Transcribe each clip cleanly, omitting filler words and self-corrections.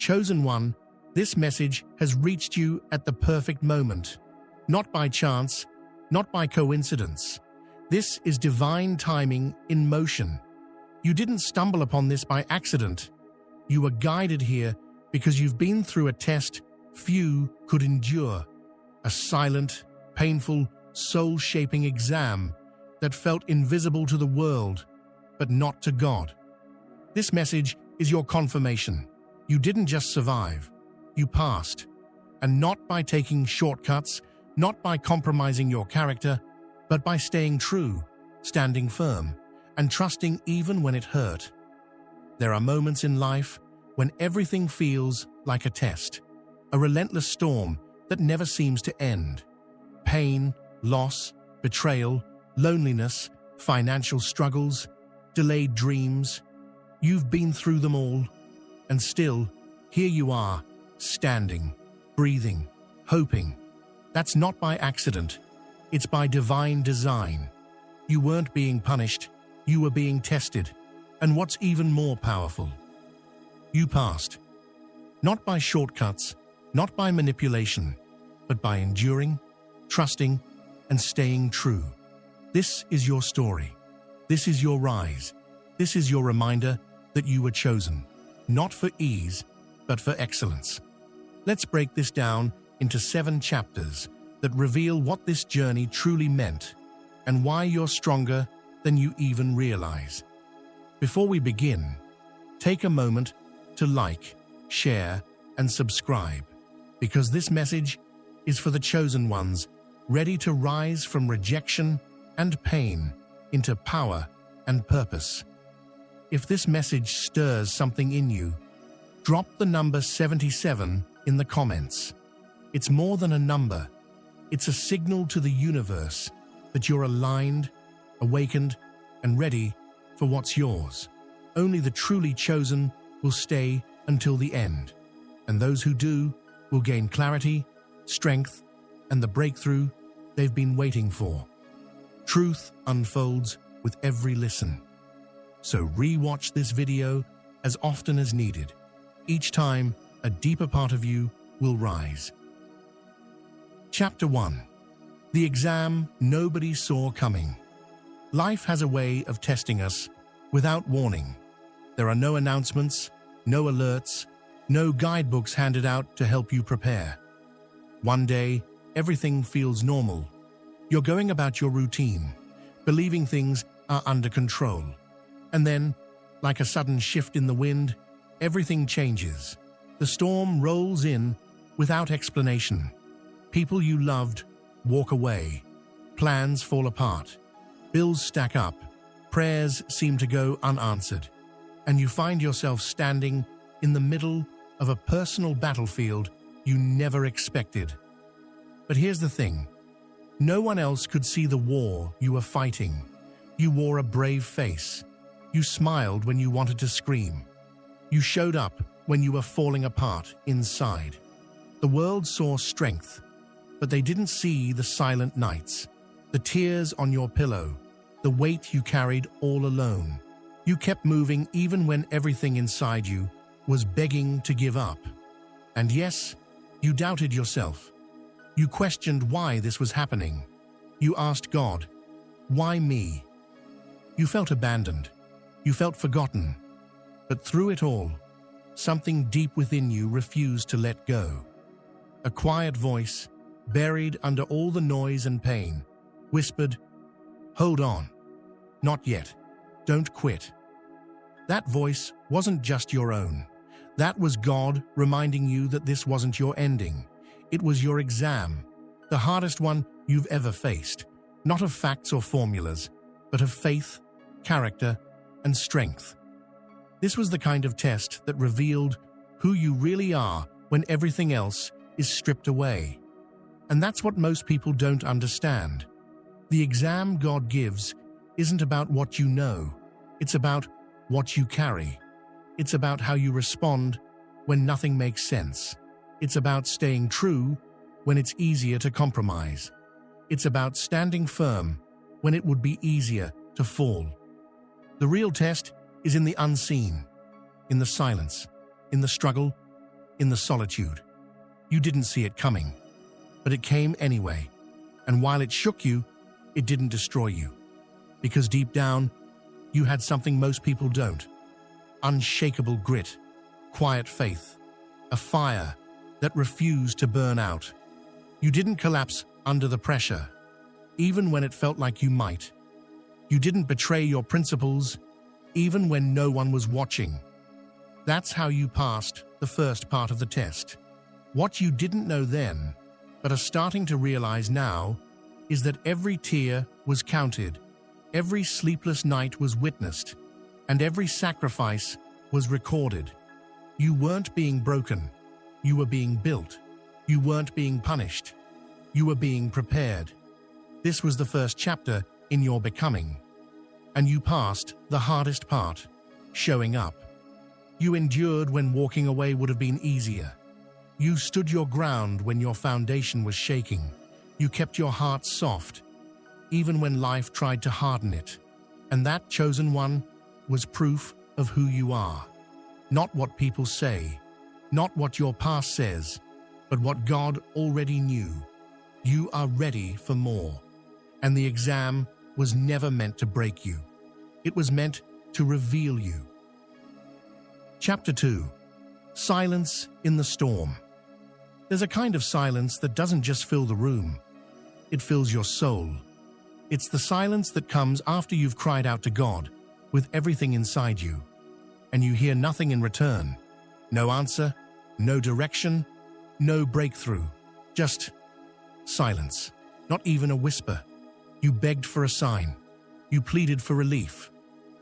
Chosen one, this message has reached you at the perfect moment. Not by chance, not by coincidence. This is divine timing in motion. You didn't stumble upon this by accident. You were guided here because you've been through a test few could endure. A silent, painful, soul-shaping exam that felt invisible to the world, but not to God. This message is your confirmation. You didn't just survive, you passed. And not by taking shortcuts, not by compromising your character, but by staying true, standing firm, and trusting even when it hurt. There are moments in life when everything feels like a test, a relentless storm that never seems to end. Pain, loss, betrayal, loneliness, financial struggles, delayed dreams. You've been through them all, and still, here you are, standing, breathing, hoping. That's not by accident. It's by divine design. You weren't being punished, you were being tested. And what's even more powerful, you passed. Not by shortcuts, not by manipulation, but by enduring, trusting, and staying true. This is your story. This is your rise. This is your reminder that you were chosen, not for ease, but for excellence. Let's break this down into 7 chapters that reveal what this journey truly meant and why you're stronger than you even realize. Before we begin, take a moment to like, share, and subscribe, because this message is for the chosen ones, ready to rise from rejection and pain into power and purpose. If this message stirs something in you, drop the number 77 in the comments. It's more than a number. It's a signal to the universe that you're aligned, awakened, and ready for what's yours. Only the truly chosen will stay until the end, and those who do will gain clarity, strength, and the breakthrough they've been waiting for. Truth unfolds with every listen. So re-watch this video as often as needed. Each time, a deeper part of you will rise. Chapter 1. The exam nobody saw coming. Life has a way of testing us without warning. There are no announcements, no alerts, no guidebooks handed out to help you prepare. One day, everything feels normal. You're going about your routine, believing things are under control. And then, like a sudden shift in the wind, everything changes. The storm rolls in without explanation. People you loved walk away. Plans fall apart. Bills stack up. Prayers seem to go unanswered. And you find yourself standing in the middle of a personal battlefield you never expected. But here's the thing. No one else could see the war you were fighting. You wore a brave face. You smiled when you wanted to scream. You showed up when you were falling apart inside. The world saw strength, but they didn't see the silent nights, the tears on your pillow, the weight you carried all alone. You kept moving even when everything inside you was begging to give up. And yes, you doubted yourself. You questioned why this was happening. You asked God, why me? You felt abandoned. You felt forgotten. But through it all, something deep within you refused to let go. A quiet voice, buried under all the noise and pain, whispered, "Hold on. Not yet. Don't quit." That voice wasn't just your own. That was God reminding you that this wasn't your ending. It was your exam, the hardest one you've ever faced, not of facts or formulas, but of faith, character, and strength. This was the kind of test that revealed who you really are when everything else is stripped away. And that's what most people don't understand. The exam God gives isn't about what you know. It's about what you carry. It's about how you respond when nothing makes sense. It's about staying true when it's easier to compromise. It's about standing firm when it would be easier to fall. The real test is in the unseen, in the silence, in the struggle, in the solitude. You didn't see it coming, but it came anyway. And while it shook you, it didn't destroy you. Because deep down, you had something most people don't. Unshakable grit, quiet faith, a fire that refused to burn out. You didn't collapse under the pressure, even when it felt like you might. You didn't betray your principles, even when no one was watching. That's how you passed the first part of the test. What you didn't know then, but are starting to realize now, is that every tear was counted, every sleepless night was witnessed, and every sacrifice was recorded. You weren't being broken. You were being built. You weren't being punished. You were being prepared. This was the first chapter in your becoming. And you passed the hardest part, showing up. You endured when walking away would have been easier. You stood your ground when your foundation was shaking. You kept your heart soft, even when life tried to harden it. And that chosen one was proof of who you are. Not what people say, not what your past says, but what God already knew. You are ready for more. And the exam was never meant to break you. It was meant to reveal you. Chapter 2. Silence in the storm. There's a kind of silence that doesn't just fill the room. It fills your soul. It's the silence that comes after you've cried out to God with everything inside you, and you hear nothing in return. No answer, no direction, no breakthrough. Just silence. Not even a whisper. You begged for a sign. You pleaded for relief.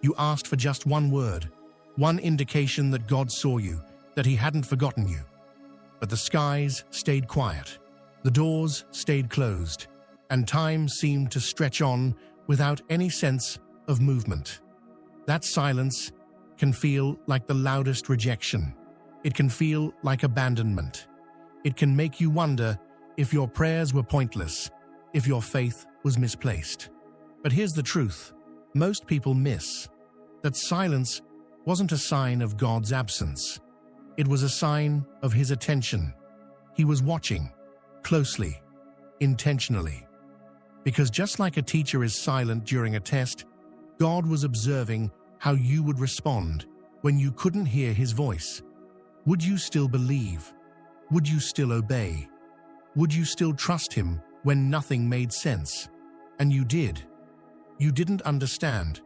You asked for just one word, one indication that God saw you, that He hadn't forgotten you. But the skies stayed quiet. The doors stayed closed, and time seemed to stretch on without any sense of movement. That silence can feel like the loudest rejection. It can feel like abandonment. It can make you wonder if your prayers were pointless, if your faith was misplaced. But here's the truth. Most people miss that silence wasn't a sign of God's absence. It was a sign of His attention. He was watching, closely, intentionally. Because just like a teacher is silent during a test, God was observing how you would respond when you couldn't hear His voice. Would you still believe? Would you still obey? Would you still trust Him when nothing made sense? And you did. You didn't understand,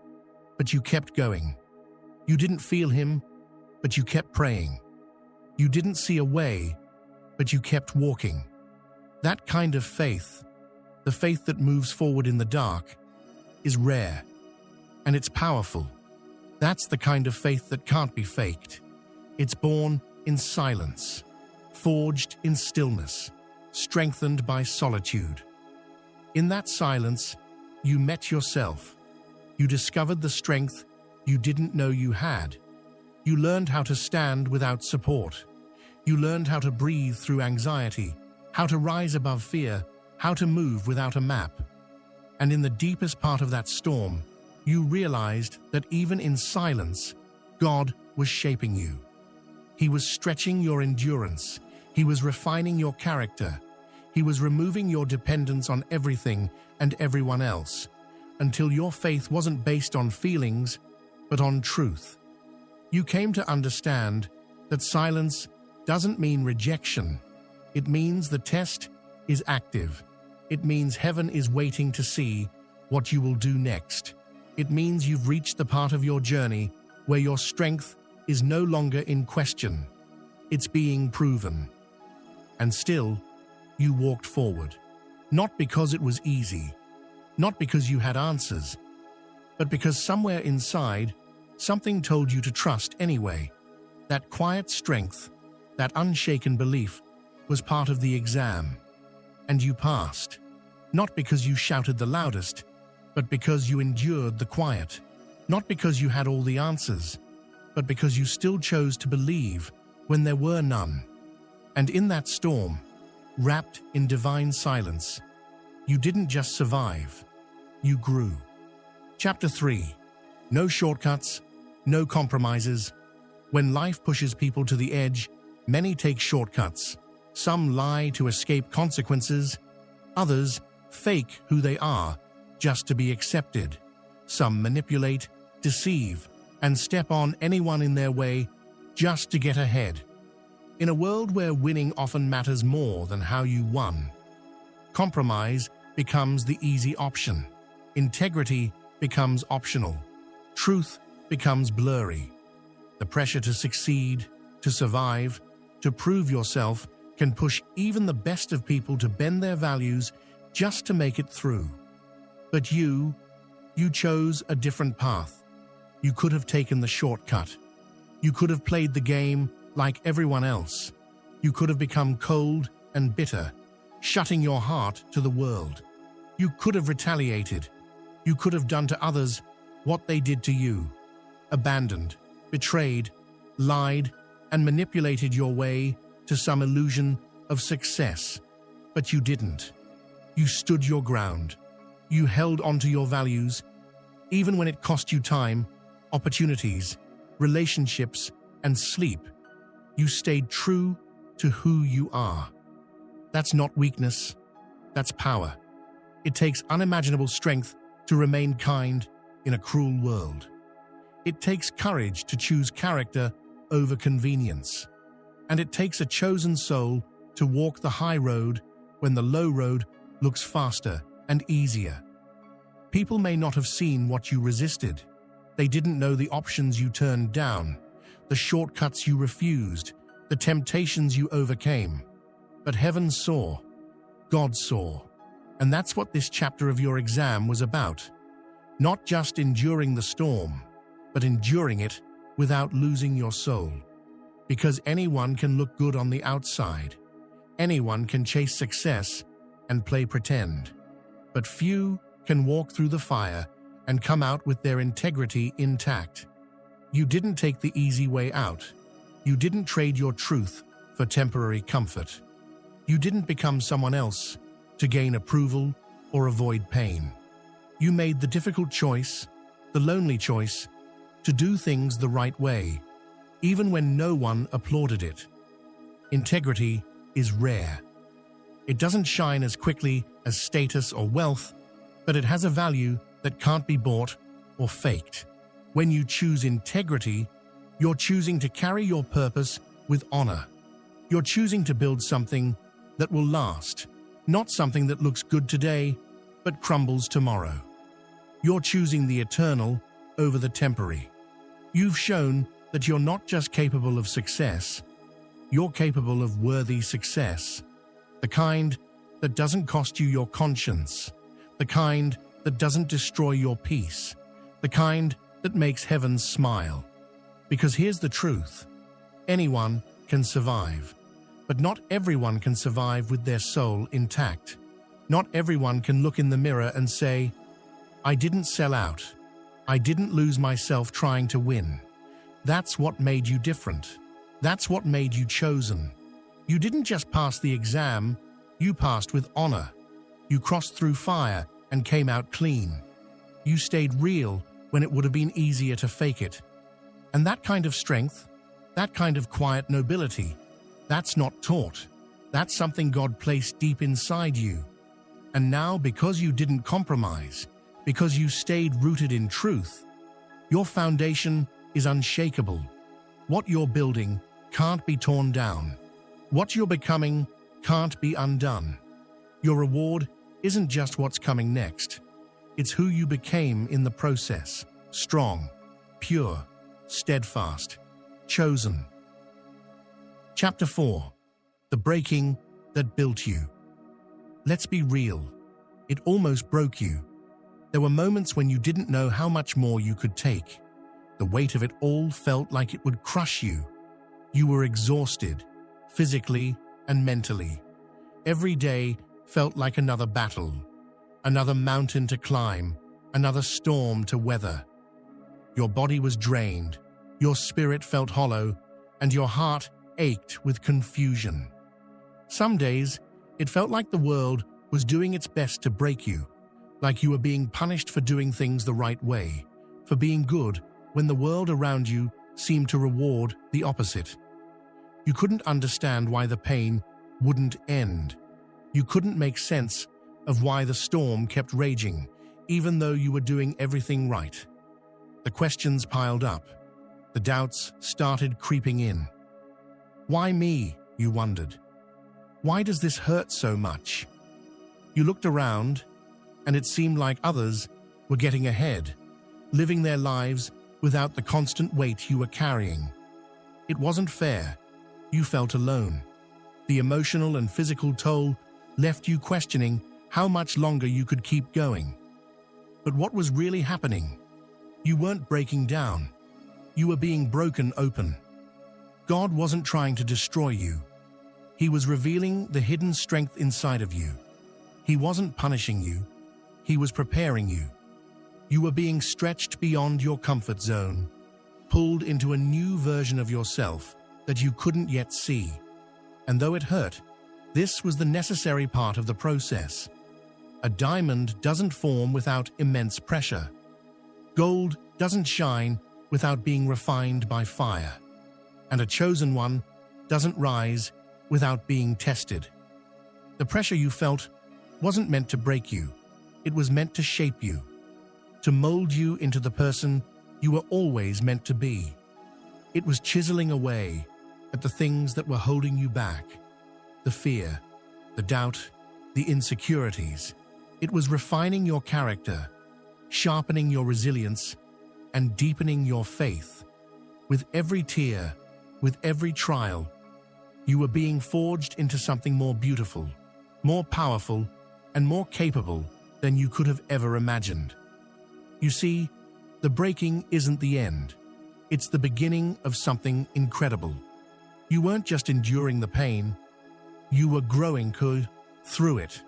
but you kept going. You didn't feel Him, but you kept praying. You didn't see a way, but you kept walking. That kind of faith, the faith that moves forward in the dark, is rare, and it's powerful. That's the kind of faith that can't be faked. It's born in silence, forged in stillness, strengthened by solitude. In that silence, you met yourself. You discovered the strength you didn't know you had. You learned how to stand without support. You learned how to breathe through anxiety, how to rise above fear, how to move without a map. And in the deepest part of that storm, you realized that even in silence, God was shaping you. He was stretching your endurance. He was refining your character. He was removing your dependence on everything and everyone else, until your faith wasn't based on feelings, but on truth. You came to understand that silence doesn't mean rejection. It means the test is active. It means heaven is waiting to see what you will do next. It means you've reached the part of your journey where your strength is no longer in question. It's being proven. And still, you walked forward. Not because it was easy, not because you had answers, but because somewhere inside, something told you to trust anyway. That quiet strength, that unshaken belief, was part of the exam. And you passed. Not because you shouted the loudest, but because you endured the quiet. Not because you had all the answers, but because you still chose to believe when there were none. And in that storm, wrapped in divine silence, you didn't just survive, you grew. Chapter 3. No shortcuts, no compromises. When life pushes people to the edge, Many take shortcuts. Some lie to escape consequences. Others fake who they are just to be accepted. Some manipulate, deceive, and step on anyone in their way just to get ahead. In a world where winning often matters more than how you won, compromise becomes the easy option. Integrity becomes optional. Truth becomes blurry. The pressure to succeed, to survive, to prove yourself can push even the best of people to bend their values just to make it through. But you chose a different path. You could have taken the shortcut. You could have played the game like everyone else. You could have become cold and bitter, shutting your heart to the world. You could have retaliated. You could have done to others what they did to you. Abandoned, betrayed, lied, and manipulated your way to some illusion of success. But you didn't. You stood your ground. You held onto your values, even when it cost you time, opportunities, relationships, and sleep. You stayed true to who you are. That's not weakness, that's power. It takes unimaginable strength to remain kind in a cruel world. It takes courage to choose character over convenience. And it takes a chosen soul to walk the high road when the low road looks faster and easier. People may not have seen what you resisted. They didn't know the options you turned down, the shortcuts you refused, the temptations you overcame. But heaven saw, God saw, and that's what this chapter of your exam was about. Not just enduring the storm, but enduring it without losing your soul. Because anyone can look good on the outside. Anyone can chase success and play pretend. But few can walk through the fire and come out with their integrity intact. You didn't take the easy way out. You didn't trade your truth for temporary comfort. You didn't become someone else to gain approval or avoid pain. You made the difficult choice, the lonely choice, to do things the right way, even when no one applauded it. Integrity is rare. It doesn't shine as quickly as status or wealth, but it has a value that can't be bought or faked. When you choose integrity, you're choosing to carry your purpose with honor. You're choosing to build something that will last, not something that looks good today, but crumbles tomorrow. You're choosing the eternal over the temporary. You've shown that you're not just capable of success, you're capable of worthy success. The kind that doesn't cost you your conscience, the kind that doesn't destroy your peace, the kind that makes heaven smile. Because here's the truth, anyone can survive, but not everyone can survive with their soul intact. Not everyone can look in the mirror and say, I didn't sell out. I didn't lose myself trying to win. That's what made you different. That's what made you chosen. You didn't just pass the exam, you passed with honor. You crossed through fire and came out clean. You stayed real when it would have been easier to fake it. And that kind of strength, that kind of quiet nobility, that's not taught. That's something God placed deep inside you. And now, because you didn't compromise, because you stayed rooted in truth, your foundation is unshakable. What you're building can't be torn down. What you're becoming can't be undone. Your reward isn't just what's coming next. It's who you became in the process. Strong, pure, steadfast, chosen. Chapter 4. The breaking that built you. Let's be real. It almost broke you. There were moments when you didn't know how much more you could take. The weight of it all felt like it would crush you. You were exhausted, physically and mentally. Every day felt like another battle, another mountain to climb, another storm to weather. Your body was drained, your spirit felt hollow, and your heart ached with confusion. Some days, it felt like the world was doing its best to break you, like you were being punished for doing things the right way, for being good when the world around you seemed to reward the opposite. You couldn't understand why the pain wouldn't end. You couldn't make sense of why the storm kept raging, even though you were doing everything right. The questions piled up. The doubts started creeping in. Why me, you wondered? Why does this hurt so much? You looked around, and it seemed like others were getting ahead, living their lives without the constant weight you were carrying. It wasn't fair. You felt alone. The emotional and physical toll left you questioning how much longer you could keep going. But what was really happening? You weren't breaking down. You were being broken open. God wasn't trying to destroy you. He was revealing the hidden strength inside of you. He wasn't punishing you. He was preparing you. You were being stretched beyond your comfort zone, pulled into a new version of yourself that you couldn't yet see. And though it hurt, this was the necessary part of the process. A diamond doesn't form without immense pressure. Gold doesn't shine without being refined by fire. And a chosen one doesn't rise without being tested. The pressure you felt wasn't meant to break you. It was meant to shape you, to mold you into the person you were always meant to be. It was chiseling away at the things that were holding you back, the fear, the doubt, the insecurities. It was refining your character, sharpening your resilience, and deepening your faith. With every tear, with every trial, you were being forged into something more beautiful, more powerful, and more capable than you could have ever imagined. You see, the breaking isn't the end. It's the beginning of something incredible. You weren't just enduring the pain, you were growing through it.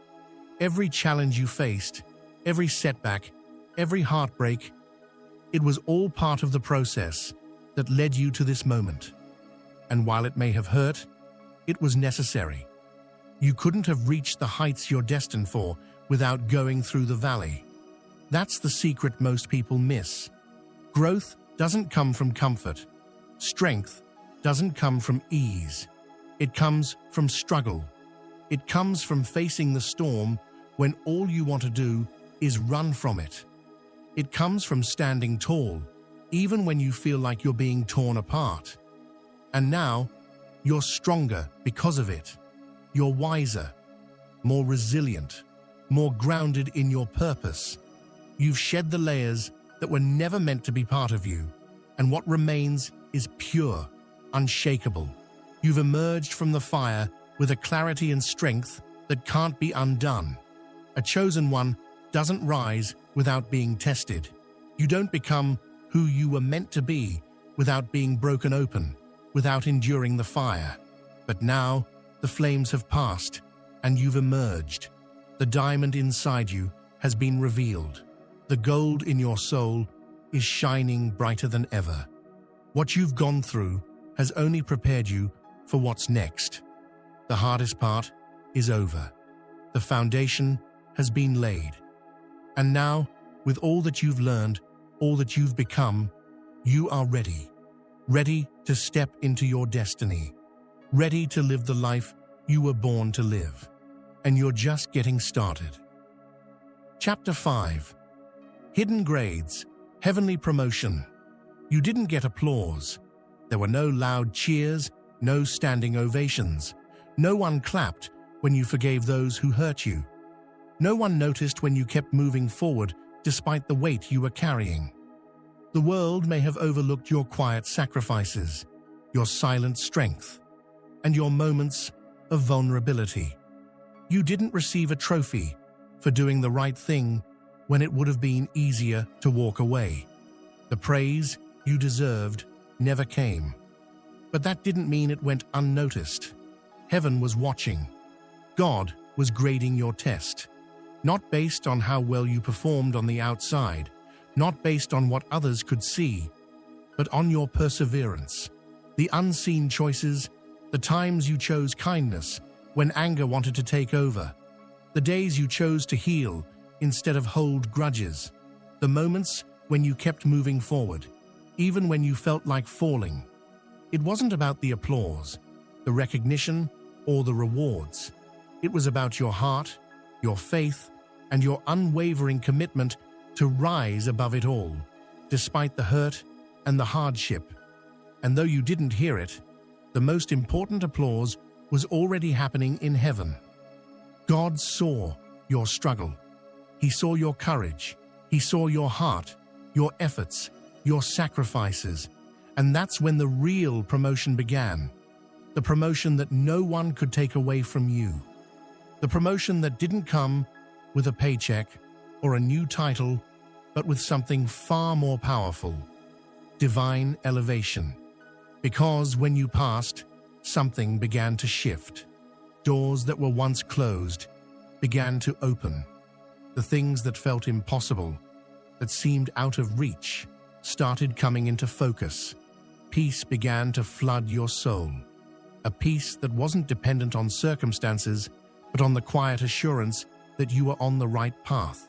Every challenge you faced, every setback, every heartbreak, it was all part of the process that led you to this moment. And while it may have hurt, it was necessary. You couldn't have reached the heights you're destined for without going through the valley. That's the secret most people miss. Growth doesn't come from comfort. Strength doesn't come from ease. It comes from struggle. It comes from facing the storm when all you want to do is run from it. It comes from standing tall, even when you feel like you're being torn apart. And now, you're stronger because of it. You're wiser, more resilient, more grounded in your purpose. You've shed the layers that were never meant to be part of you, and what remains is pure, unshakable. You've emerged from the fire with a clarity and strength that can't be undone. A chosen one doesn't rise without being tested. You don't become who you were meant to be without being broken open, without enduring the fire. But now, the flames have passed, and you've emerged. The diamond inside you has been revealed. The gold in your soul is shining brighter than ever. What you've gone through has only prepared you for what's next. The hardest part is over. The foundation has been laid. And now, with all that you've learned, all that you've become, you are ready. Ready to step into your destiny. Ready to live the life you were born to live. And you're just getting started. Chapter 5. Hidden Grades, Heavenly Promotion. You didn't get applause. There were no loud cheers, no standing ovations. No one clapped when you forgave those who hurt you. No one noticed when you kept moving forward despite the weight you were carrying. The world may have overlooked your quiet sacrifices, your silent strength, and your moments of vulnerability. You didn't receive a trophy for doing the right thing when it would have been easier to walk away. The praise you deserved never came. But that didn't mean it went unnoticed. Heaven was watching. God was grading your test, not based on how well you performed on the outside, not based on what others could see, but on your perseverance. The unseen choices, the times you chose kindness when anger wanted to take over, the days you chose to heal instead of hold grudges, the moments when you kept moving forward, even when you felt like falling. It wasn't about the applause. the recognition, or the rewards. It was about your heart, your faith, and your unwavering commitment to rise above it all, despite the hurt and the hardship. And though you didn't hear it, the most important applause was already happening in heaven. God saw your struggle. He saw your courage. He saw your heart, your efforts, your sacrifices. And that's when the real promotion began. The promotion that no one could take away from you. The promotion that didn't come with a paycheck or a new title, but with something far more powerful: divine elevation. Because when you passed, something began to shift. Doors that were once closed began to open. The things that felt impossible, that seemed out of reach, started coming into focus. Peace began to flood your soul. A peace that wasn't dependent on circumstances, but on the quiet assurance that you were on the right path.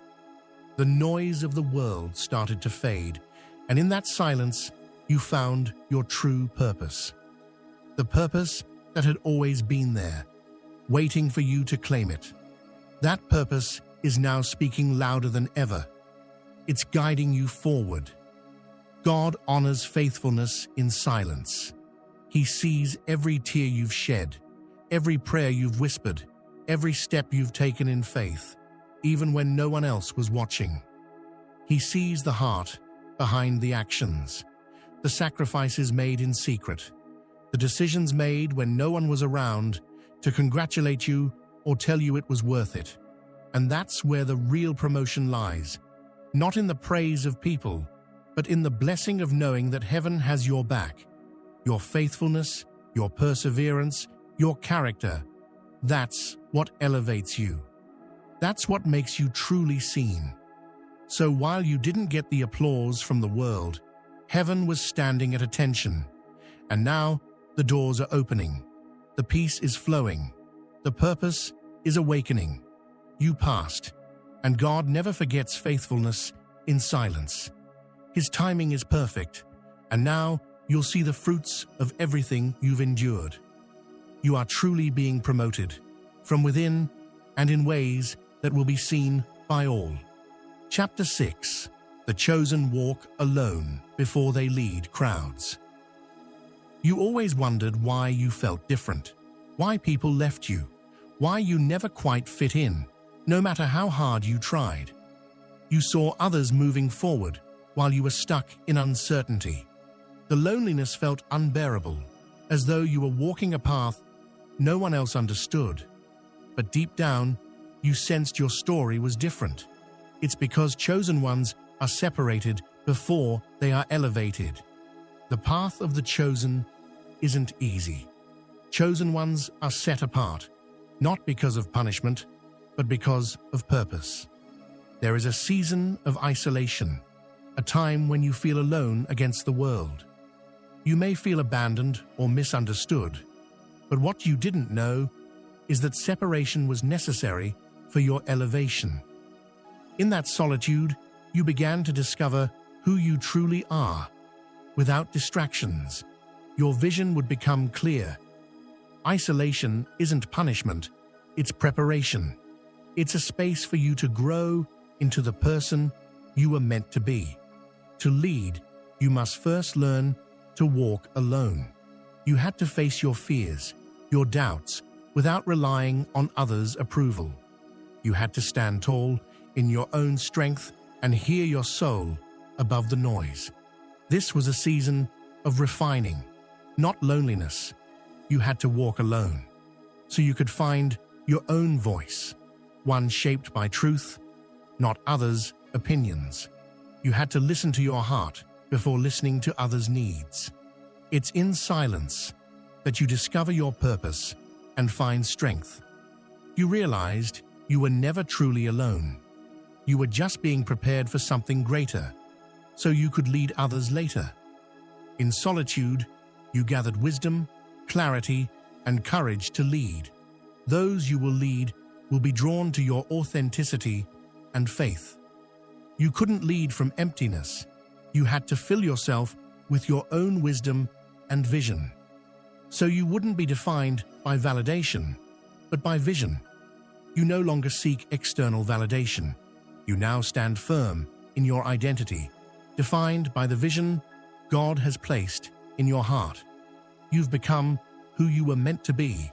The noise of the world started to fade, and in that silence, you found your true purpose. The purpose that had always been there, waiting for you to claim it. That purpose is now speaking louder than ever. It's guiding you forward. God honors faithfulness in silence. He sees every tear you've shed, every prayer you've whispered, every step you've taken in faith, even when no one else was watching. He sees the heart behind the actions, the sacrifices made in secret, the decisions made when no one was around to congratulate you or tell you it was worth it. And that's where the real promotion lies, not in the praise of people, but in the blessing of knowing that heaven has your back, your faithfulness, your perseverance, your character. That's what elevates you. That's what makes you truly seen. So while you didn't get the applause from the world, heaven was standing at attention. And now the doors are opening. The peace is flowing. The purpose is awakening. You passed, and God never forgets faithfulness in silence. His timing is perfect, and now you'll see the fruits of everything you've endured. You are truly being promoted, from within and in ways that will be seen by all. Chapter 6: The Chosen Walk Alone Before They Lead Crowds. You always wondered why you felt different, why people left you, why you never quite fit in, no matter how hard you tried. You saw others moving forward while you were stuck in uncertainty. The loneliness felt unbearable, as though you were walking a path no one else understood. But deep down, you sensed your story was different. It's because chosen ones are separated before they are elevated. The path of the chosen isn't easy. Chosen ones are set apart, not because of punishment, but because of purpose. There is a season of isolation, a time when you feel alone against the world. You may feel abandoned or misunderstood, but what you didn't know is that separation was necessary for your elevation. In that solitude, you began to discover who you truly are. Without distractions, your vision would become clear. Isolation isn't punishment, it's preparation. It's a space for you to grow into the person you were meant to be. To lead, you must first learn to walk alone. You had to face your fears, your doubts, without relying on others' approval. You had to stand tall in your own strength and hear your soul above the noise. This was a season of refining, not loneliness. You had to walk alone, so you could find your own voice, one shaped by truth, not others' opinions. You had to listen to your heart before listening to others' needs. It's in silence that you discover your purpose and find strength. You realized you were never truly alone. You were just being prepared for something greater, so you could lead others later. In solitude, you gathered wisdom, clarity, and courage to lead. Those you will lead will be drawn to your authenticity and faith. You couldn't lead from emptiness. You had to fill yourself with your own wisdom and vision. So you wouldn't be defined by validation, but by vision. You no longer seek external validation. You now stand firm in your identity, defined by the vision God has placed in your heart. You've become who you were meant to be,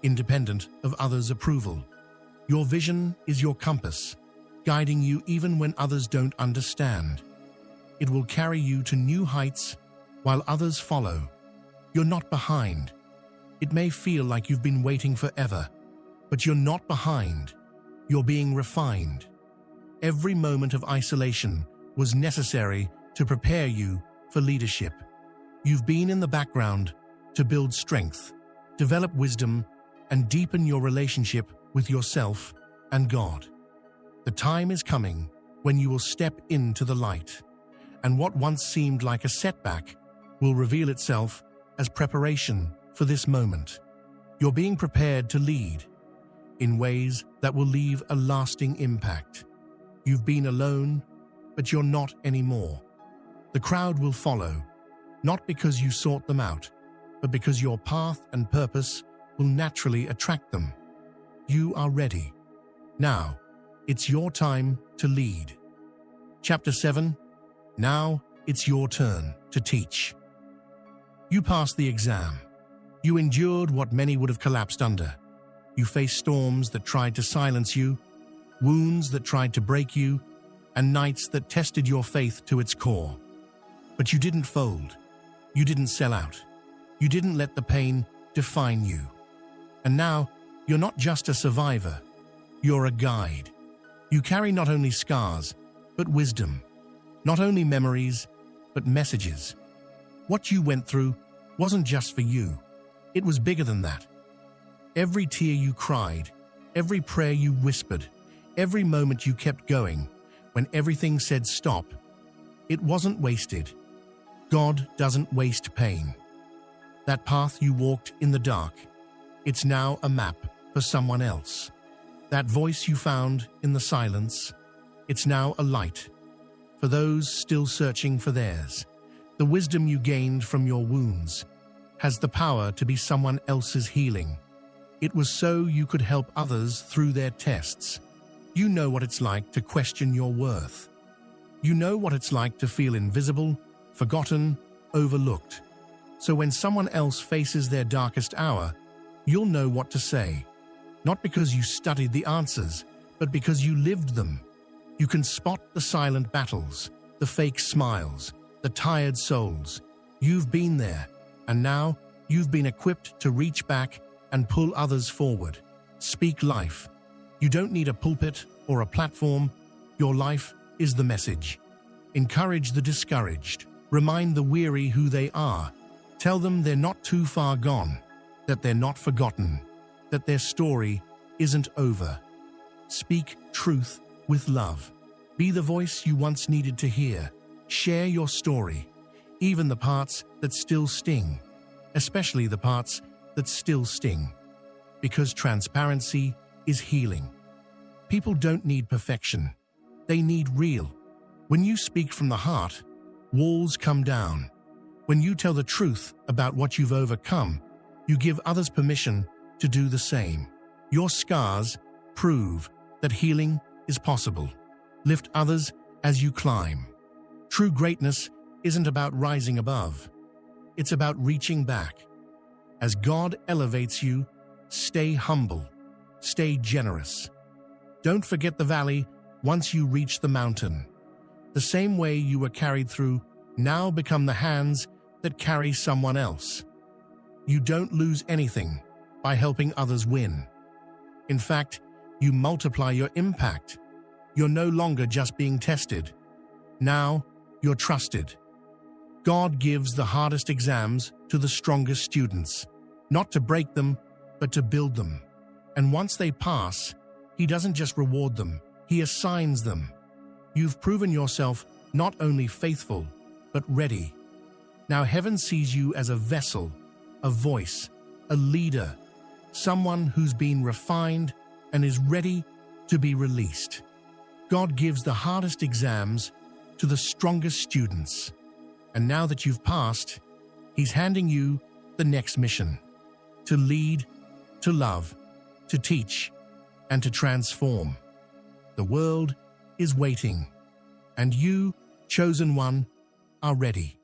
independent of others' approval. Your vision is your compass, guiding you even when others don't understand. It will carry you to new heights while others follow. You're not behind. It may feel like you've been waiting forever, but you're not behind. You're being refined. Every moment of isolation was necessary to prepare you for leadership. You've been in the background to build strength, develop wisdom, and deepen your relationship with yourself and God. The time is coming when you will step into the light, and what once seemed like a setback will reveal itself as preparation for this moment. You're being prepared to lead in ways that will leave a lasting impact. You've been alone, but you're not anymore. The crowd will follow, not because you sought them out, but because your path and purpose will naturally attract them. You are ready. Now, it's your time to lead. Chapter 7. Now, it's your turn to teach. You passed the exam. You endured what many would have collapsed under. You faced storms that tried to silence you, wounds that tried to break you, and nights that tested your faith to its core. But you didn't fold. You didn't sell out. You didn't let the pain define you. And now, you're not just a survivor. You're a guide. You carry not only scars, but wisdom. Not only memories, but messages. What you went through wasn't just for you. It was bigger than that. Every tear you cried, every prayer you whispered, every moment you kept going, when everything said stop, it wasn't wasted. God doesn't waste pain. That path you walked in the dark, it's now a map for someone else. That voice you found in the silence, it's now a light for those still searching for theirs. The wisdom you gained from your wounds has the power to be someone else's healing. It was so you could help others through their tests. You know what it's like to question your worth. You know what it's like to feel invisible, forgotten, overlooked. So when someone else faces their darkest hour, you'll know what to say. Not because you studied the answers, but because you lived them. You can spot the silent battles, the fake smiles, the tired souls. You've been there, and now you've been equipped to reach back and pull others forward. Speak life. You don't need a pulpit or a platform. Your life is the message. Encourage the discouraged. Remind the weary who they are. Tell them they're not too far gone, that they're not forgotten, that their story isn't over. Speak truth with love. Be the voice you once needed to hear. Share your story, even the parts that still sting, especially the parts that still sting, because transparency is healing. People don't need perfection. They need real. When you speak from the heart, walls come down. When you tell the truth about what you've overcome, you give others permission to do the same. Your scars prove that healing is possible. Lift others as you climb. True greatness isn't about rising above. It's about reaching back. As God elevates you, stay humble, stay generous. Don't forget the valley once you reach the mountain. The same way you were carried through, now become the hands that carry someone else. You don't lose anything by helping others win. In fact, you multiply your impact. You're no longer just being tested. Now, you're trusted. God gives the hardest exams to the strongest students, not to break them, but to build them. And once they pass, He doesn't just reward them, He assigns them. You've proven yourself not only faithful, but ready. Now heaven sees you as a vessel, a voice, a leader, someone who's been refined and is ready to be released. God gives the hardest exams to the strongest students. And now that you've passed, He's handing you the next mission: to lead, to love, to teach, and to transform. The world is waiting, and you, chosen one, are ready.